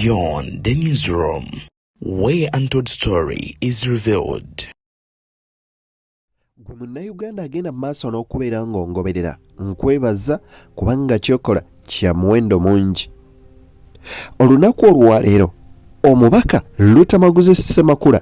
Beyond the newsroom, where untold story is revealed. Gwe munnayuganda agenda mu maaso n'okubeera ng'ongoberera nkwebaza kubanga kyokola kya muwendo mungi. Olunaku olwaleero omubaka Lutamaguzi Ssemakula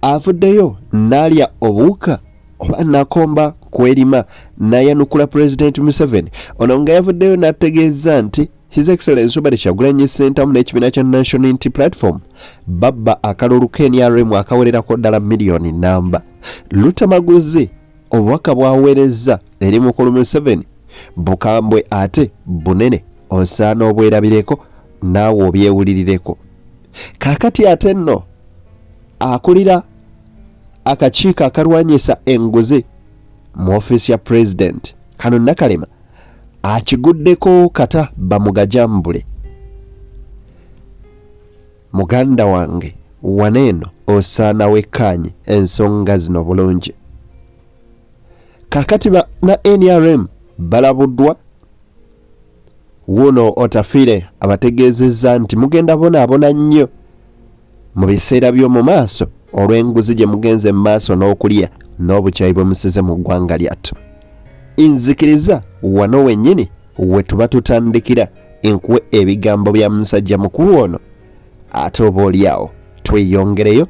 avuddeyo n'alya obuwuka oba nakomba kwerima n'ayanukula President Museveni. Ono nga yavuddeyo n'ategeeza nti His Excellency Robert Kyagulanyi Ssentamu n'ekibiina kya National Unity Platform babba akalulu k'NRM akawererako ddala miliyoni namba. Lutamaguzi obubaka bw'aweerezza eri mukulu Museveni bukambwe ate bunene osaana obwerabireko naawe obyewulirireko. Kaakati ate nno akulira akakiiko akalwanyisa enguzi mu ofiisi ya President kano Nakalema akiguddeko kata bamugajambule. Muganda wange waneeno osaana wekkaanye ensonga zino bulungi. Kaakati na NRM balabuddwa wuno Otafiire abategeezezza nti mugenda bonaabona nnyo mu biseera by'omu maaso olw'enguzi gye mugenze mu maaso n'okulya n'obukyayi bwe musize mu ggwanga lyattu. Nzikiriza wano wennyini we tuba tutandikira enkuwe ebigambo bya musajja mukulu ono ate oba oliawo tweyongereyo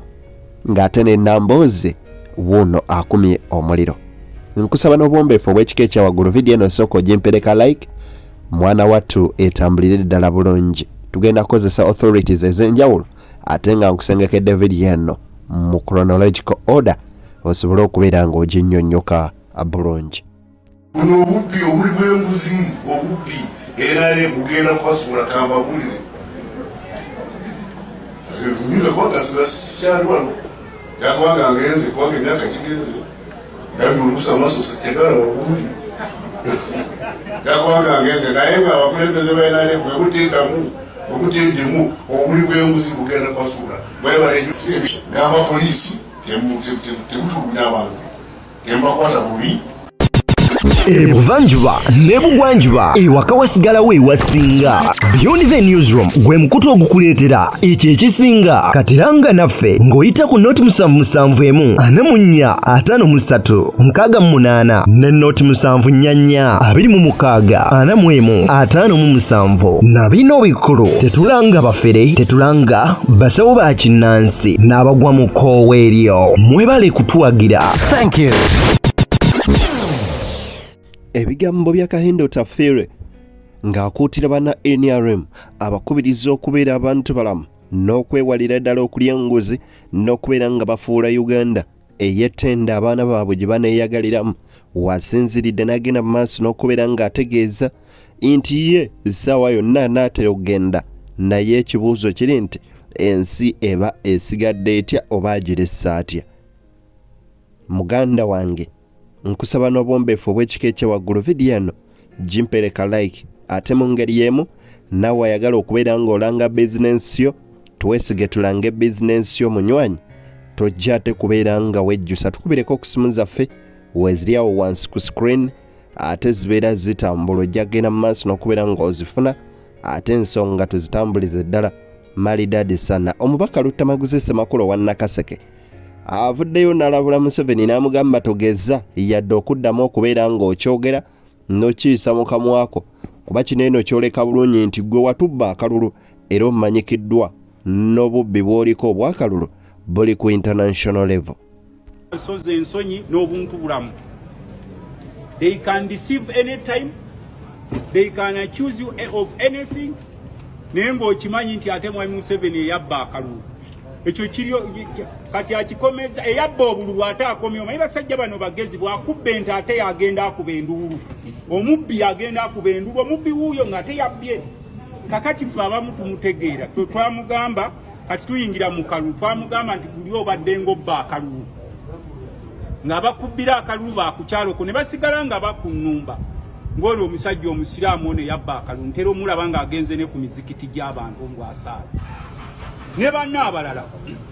ng'ate n'ennamboozi wuno akumye omuliro. Nkusaba n'obwombeefu obw'ekika ekya waggulu vidiyo eno sooka ogimpereka like mwana wattu etambulire ddala bulungi. Tugenda kukozesa authorities ez'enjawulo ate nga nkusengekedde vidiyo eno mu chronological order osobole okubeera ng'oginnyonnyoka bulungi. Buno obubbi obuli bw'enguzi obubbi era bugenda kubasuula kambabulire. Nyinza kubanga sikyali wano yakubanga ngenze kubanga emyaka kigenze nabi olukusa amaaso tegala obuli yakubanga ngenze naye nga abakulembeze bainale bwe buteddamu obuteddimu obuli bw'enguzi bugenda kubasuula mwebalejo n'abapoliisi temutulugunya abantu tembakwata bubi. Ebuvanjuba n'ebugwanjuba ewaka wasigalawo ewasinga. Beyond the newsroom gwe mukutu ogukuleetera ekyo ekisinga katiranga naffe ng'oyita ku noti 77453 ne noti 744 na bino bikulu tetulanga bafere tetulanga basawo ba kinnansi n'abagwa mu koowa eryo. Mwebale kutuwagira. Thank you. Ebigambo bya Kahindo Otafiire ng'akuutira bana NRM abakubiriza okubeera abantu balamu n'okwewalira ddala okulya enguzi n'okubeera nga bafuula Uganda eyettenda abaana baabwe gye baneeyagaliramu. Wasinziridde n'agenda mu maaso n'okubeera ng'ategeeza nti ye essaawa yonna anaatera okugenda naye ekibuuzo kiri nti ensi eba esigadde etya oba agiressa atya. Muganda wange nkusaba n'obwombeefu obw'ekika ekya waggulu vidiyo eno gimpereka like ate mu ngeri y'emu naawe ayagala okubeera ng'olanga bizinensi yo twesige tulange bizinensi yo munywanyi tojja ate kubeera nga wejjusa. Tukubireko ku simu zaffe weziri awo wansi ku screen ate zibeera zitambula ojja genda mu maaso n'okubeera ng'ozifuna ate ensonga tuzitambulize ddala malidadi sana. Omubaka Lutamaguzi Ssemakula wa Nakaseke avuddeyo n'alabula Museveni n'amugamba togeza yadde okuddamu okubeera ng'okyogera n'okiyisa mu kamwako kuba kino eno kyoleka bulungi nti gwe watubba akalulu era omanyikiddwa n'obubbi bw'oliko obw'akalulu buli ku international level. Soze ensonyi n'obuntu bulamu. They can deceive anytime, they can accuse you of anything. Naye ng'okimanyi nti ate mwami Museveni eyabba akalulu ekyo kiryo kati akikomeza eyabba obululu ate akomye. Omanyi basajja bano bagezi bwakubba ente ate yagenda akuba enduulu. Omubbi yagenda akuba enduulu omubbi wuuyo ng'ate yabbye. Kakati ffe abamu tumutegeera twamugamba kati tuyingira mu kalulu twamugamba nti guli obadde ng'obba akalulu ng'abakubbira akalulu baakukyaloko ne basigala nga bakunnumba ng'olwo omusajja omusiraamu ono yabba akalulu ntera omulaba ng'agenze ne ku mizikiti gy'abantu ng'asaala ne banna abalala.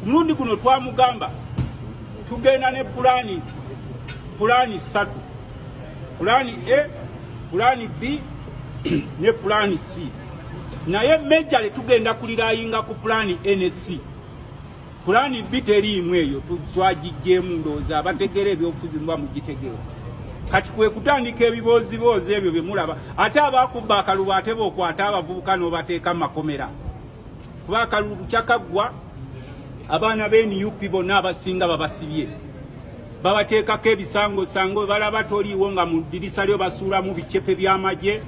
Mulundi guno twamugamba tugenda ne pulaani 3, pulaani A, pulaani B ne pulaani C. naye major tugenda kulilayinga ku plan NSC. Plan B teriimu eyo twagijjeemu ndowooza abategeera ebyobufuzi muba mugitegera. Kati kwe kutandika ebiboozi ebyo bye mulaba ate abakubba akalulu ate bookwata abavubuka n'obateeka mu makomera. Kuba akalulu kyakaggwa abaana b'NUP bonna abasinga babasibye. Babateekako ebisangosango balaba toliiwo nga mu ddirisa lyo basuulamu bicepe by'amagye.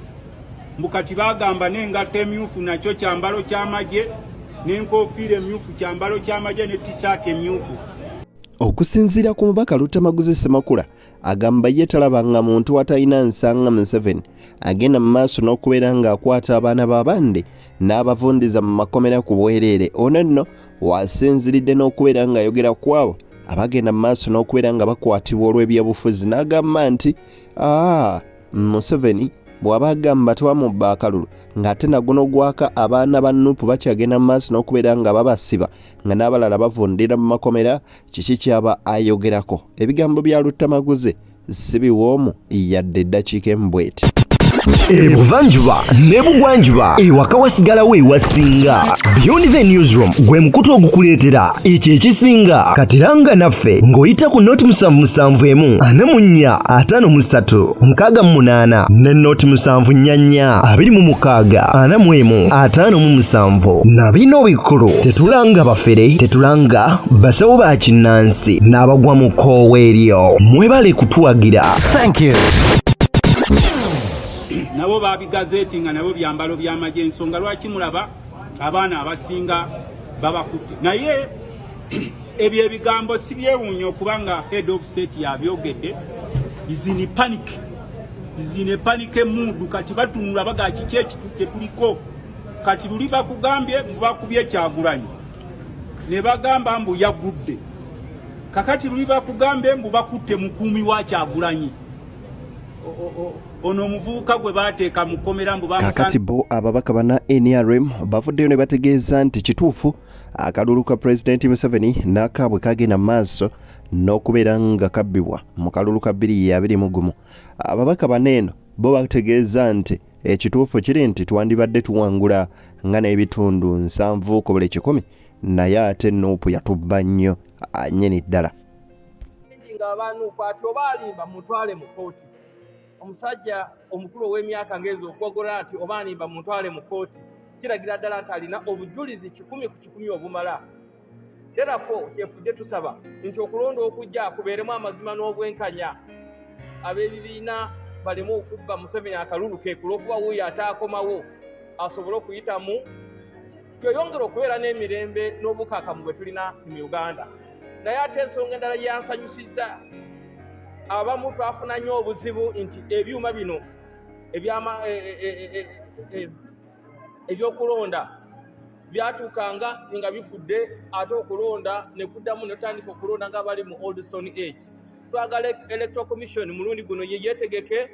Mukati bagamba n'engatto emyufu nakyo kyambalo ky'amagye n'enkofiira emyufu kyambalo ky'amagye ne t-shirt emyufu. Okusinziira ku mubaka Lutamaguzi Ssemakula agamba ye talabanga muntu atalina nsanga Museveni agenda mu maaso n'okubeera ng'akwata abaana b'abandi n'abavundiza mu makomera ku bwereere. Ono nno wasinziridde n'okubeera ng'ayogera ku abo abagenda mu maaso n'okubeera nga bakwatibwa olw'ebyobufuzi n'agamba nti Museveni bw'aba agamba tewamubba akalulu ng'ate naguno gwaka abaana ba NUP bakyagenda mu maaso n'okubeera nga babasiba nga n'abalala bavundira mu makomera kiki kyaba ayogerako. Ebigambo bya Lutamaguzi si biwoomu yadde eddakiika embweti. Ebuvanjuba n'ebugwanjuba ewaka wasigalawo ewasinga. Beyond the Newsroom gwe mukutu ogukuleetera ekyo ekisinga katiranga naffe ng'oyita ku noti 7745458 ne noti 7442641 na bino bikulu tetulanga bafere tetulanga basawo ba kinnansi n'abagwa mu koowe eryo. Mwebale kutuwagira. Thank you. Nabo babigazeti nga nabo byambalo by'amagye ensonga lwaki mulaba abaana abasinga babakutte. Naye ebyo ebigambo si byewuunya okubanga head of state yabyogedde. Izini panic mood kati batunula baga kiki ekitutte tuliko. Kati luli bakugambye mubakubye Kyagulanyi ne bagamba mbu yagudde. Kakati luli bakugambye mbu bakutte mukuumi wa Kyagulanyi. Ono muvubuka gwe bateeka mukomera mbu bamusanga. Kakati bo ababaka bana NRM bavuddeyo ne bategeeza nti kituufu akalulu ka President Museveni n'akaabwe kagenda maaso n'okubeera nga kabbibwa mu kalulu ka 2021. Ababaka baneeno bo bategeeza nti ekituufu kiri nti twandibadde tuwangula nga n'ebitundu 7 ku buli 100 naye ate NUP yatubba nnyo annyini ddala. Abantu kwati obalimba mutwale mu kooti. Omusajja omukulu w'emyaka ngezi okwogola ati obalimba mutwale mu kooti kiragira ddala nti alina obujulizi 100 ku 100 obumala. Therefore kyefudde tusaba nti okulonda okujja kubeeremu amazima n'obwenkanya. Ab'ebibiina balemu okubba Museveni akalulu ke kulwokuba wuuyo ataakomawo asobole okuyitamu tweyongera okubeera n'emirembe n'obukakamu bwe tulina mu Uganda. Naye ate ensonga endala yansanyusizza abamu twafuna nnyo obuzibu nti ebyuma bino ebyokulonda byatuukanga nga bifudde ate okulonda ne kuddamu ne tutandika okulonda nga bali mu old stone age. Twagala electoral commission mulundi guno ye yeetegeke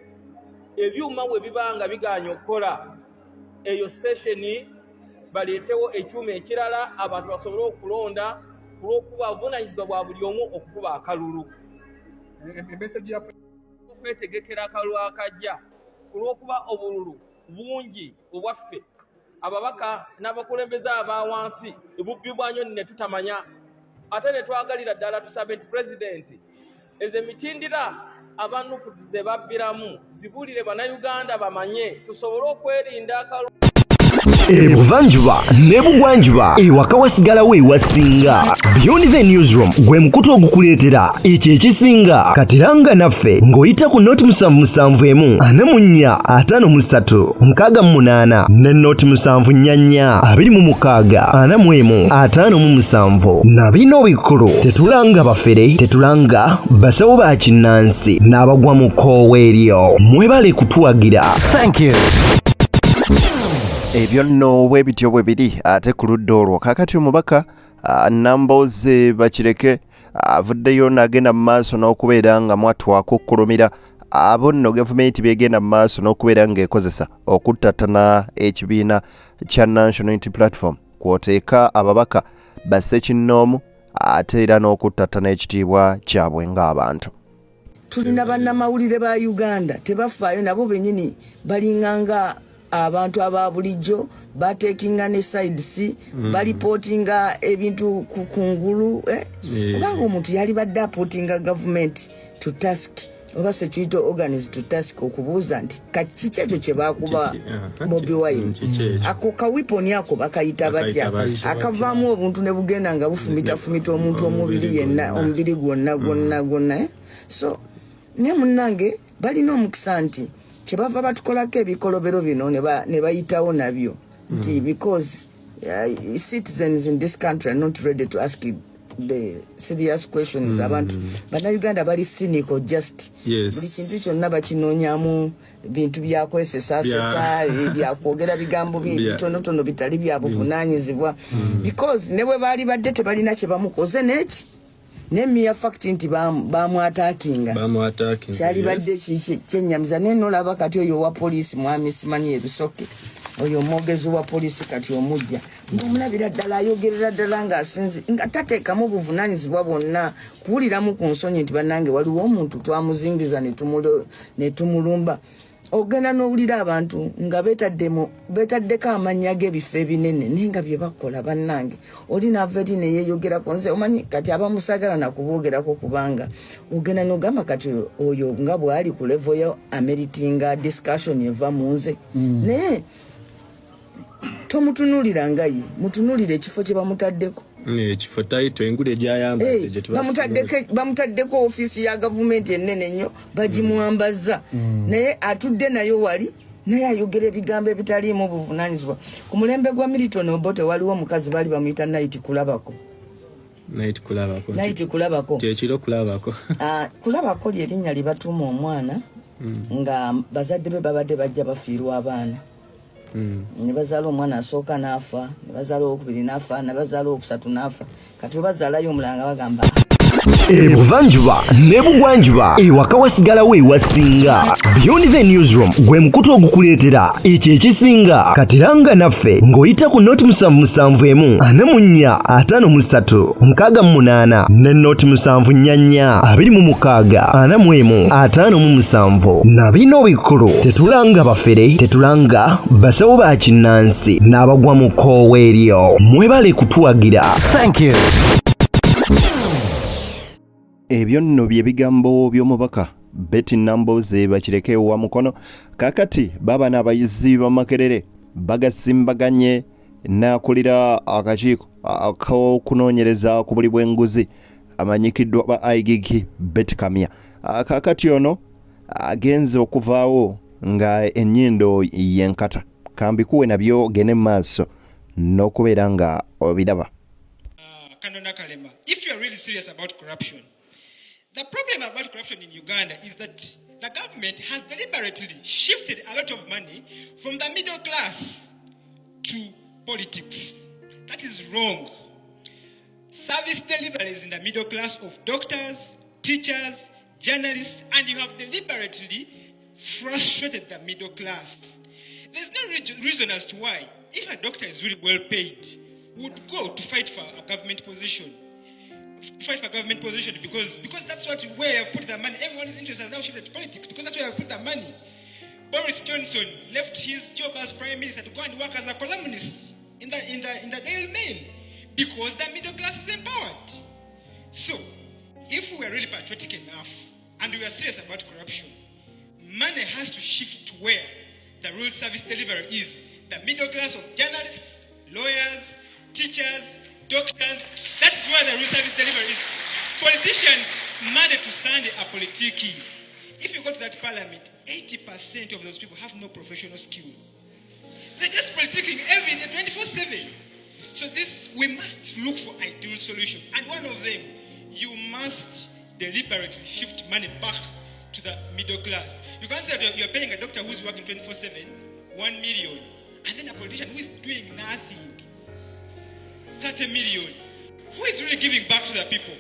ebyuma bwe bibanga biganya okukola eyo station baleetewo ekyuma ekirala abantu basobole okulonda kulwokuba buvunaanyizibwa bwa buli omu okukuba akalulu. Okwetegekera akalulu akajja kulwokuba obululu bungi obwaffe ababaka n'abakulembeze abawansi ebubbibwa nnyo ne tutamanya ate ne twagalira ddala tusabe nti pulezidenti ezo emitindira abantu ze babbiramu zibuulire bannayuganda bamanye tusobole okwerinda akalulu. Ebuvanjuba n'ebugwanjuba ewaka wasigalawo ewasinga. Beyond the Newsroom gwe mukutu ogukuleetera ekyo ekisinga katiranga naffe ng'oyita ku noti 7745458 ne noti 7442641 na bino bikulu tetulanga bafere tetulanga basawo ba kinnansi n'abagwa mu koowe eryo. Mwebale kutuwagira. Thank you. Ebyo nno bwe bityo bwe biri ate ku ludda olwo kakati omubaka Namboze Bakireke avuddeyo n'agenda mu maaso n'okubeera nga mwatwako okkulumira abo nno gavumenti begenda mu maaso n'okubeera ng'ekozesa okuttattana ekibiina kya National Unity Platform kwoteeka ababaka basse kinnoomu ate era n'okuttattana ekitiibwa kyabwe ng'abantu. Tulina bannamawulire ba Uganda tebafaayo nabo bennyini balinganga abantu aba bulijjo batekinga ne sides balipotinga ebintu kungulu kubanga omuntu yali badde apotinga government to task oba security organs to task okubuuza nti kiki ekyo kye bakuba Bobi Wine ako kawiponi ako bakayita batya akavaamu obuntu ne bugenda nga bufumita omuntu omubiri yenna omubiri gwonna so ne munnange balina omukisa nti kyebava batukolako ebikolobero bino ne bayitawo nabyo nti because citizens in this country are not ready to ask the serious questions abantu bannayuganda bali cynical just buli kintu kyonna bakinoonyamu bintu byakwesesa byakwogera bigambo bitonotono bitali bya buvunaanyizibwa because ne bwe baali badde tebalina kye bamukoze neki nemia fact nti bamwatakinga kyali badde kyenyamiza nenolaba kati oyo wa polisi mwami simanyi ebisoke oyo omwogezi wa polisi kati omujja ng'omulabira ddala ayogerera ddala ng'asinzi nga tateekamu obuvunaanyizibwa bwonna kuwuliramu ku nsonyi nti bannange waliwo omuntu twamuzingiza ne tumulumba ogenda n'owulira abantu nga betaddeko amannya g'ebifo ebinene naye nga bye bakola bannange oli naava eri neyeeyogerako nze omanyi kati abamusagala nakuboogerako kubanga ogenda n'ogamba kati oyo nga bw'ali ku levo ya ameritinga discussion eva mu nze naye tomutunuulira nga ye mutunuulire ekifo kye bamutaddeko ekifo taito engule gyayambadde bamutaddeko ofiisi ya gavumenti ennene ennyo bagimwambaza naye atudde nayo wali naye ayogera ebigambo ebitaliimu buvunaanyizibwa ku mulembe gwa Milton Obote waliwo omukazi baali bamuyita Night kulabako kyekiro kulabako kulabako lyerinnya lye batuuma omwana nga bazadde be babadde bajja bafiirwa abaana ne bazaala omwana asooka n'afa ne bazaala owokubiri n'afa ne bazaala owokusatu n'afa kati we bazaalayo omulanga bagamba ebuvanjuba n'ebugwanjuba ewaka wasigalawo ewasinga Beyond the Newsroom gwe mukutu ogukuleetera ekyo ekisinga katiranga naffe ng'oyita ku noti 771 44 53 ne noti 744 26 41 na bino bikulu tetulanga bafere tetulanga basawo ba kinnansi n'abagwa mu koowa eryo mwebale kutuwagira. Thank you. Ebyo nno bye bigambo by'omubaka Betty Namboze bakireke wa mukono kakati baba n'abayizi ba Makerere bagasimbaganye n'akulira akakiiko ak'okunoonyereza ku buli bw'enguzi amanyikiddwa ba IGG Betty Kamya kakati ono agenze okuvaawo nga ennyindo y'enkata kambikuwe nabyo gene maaso n'okubeera nga obiraba. Kanona Kalema, if you're really serious about corruption, the problem about corruption in Uganda is that the government has deliberately shifted a lot of money from the middle class to politics. That is wrong. Service delivery is in the middle class of doctors, teachers, journalists, and you have deliberately frustrated the middle class. There's no reason as to why, if a doctor is really well paid, would go to fight for a government position. Because that's where I've put the money. Everyone's interest has now shifted to politics because that's where I've put the money. Boris Johnson left his job as prime minister to go and work as a columnist in the Daily Mail because the middle class is empowered. So, if we are really patriotic enough and we are serious about corruption, money has to shift to where the real service delivery is. The middle class of journalists, lawyers, teachers, doctors, that's where the real service delivery is. Politicians, Monday to Sunday, are politiki. If you go to that parliament, 80% of those people have no professional skills. They're just politicking every day, 24/7. So we must look for ideal solution. And one of them, you must deliberately shift money back to the middle class. You can't say that you're paying a doctor who's working 24/7, 1 million, and then a politician who is doing nothing, 30 million. Who is really giving back to the people?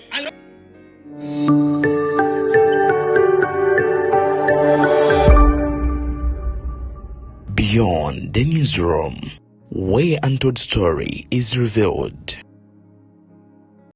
Beyond the Newsroom, where untold story is revealed.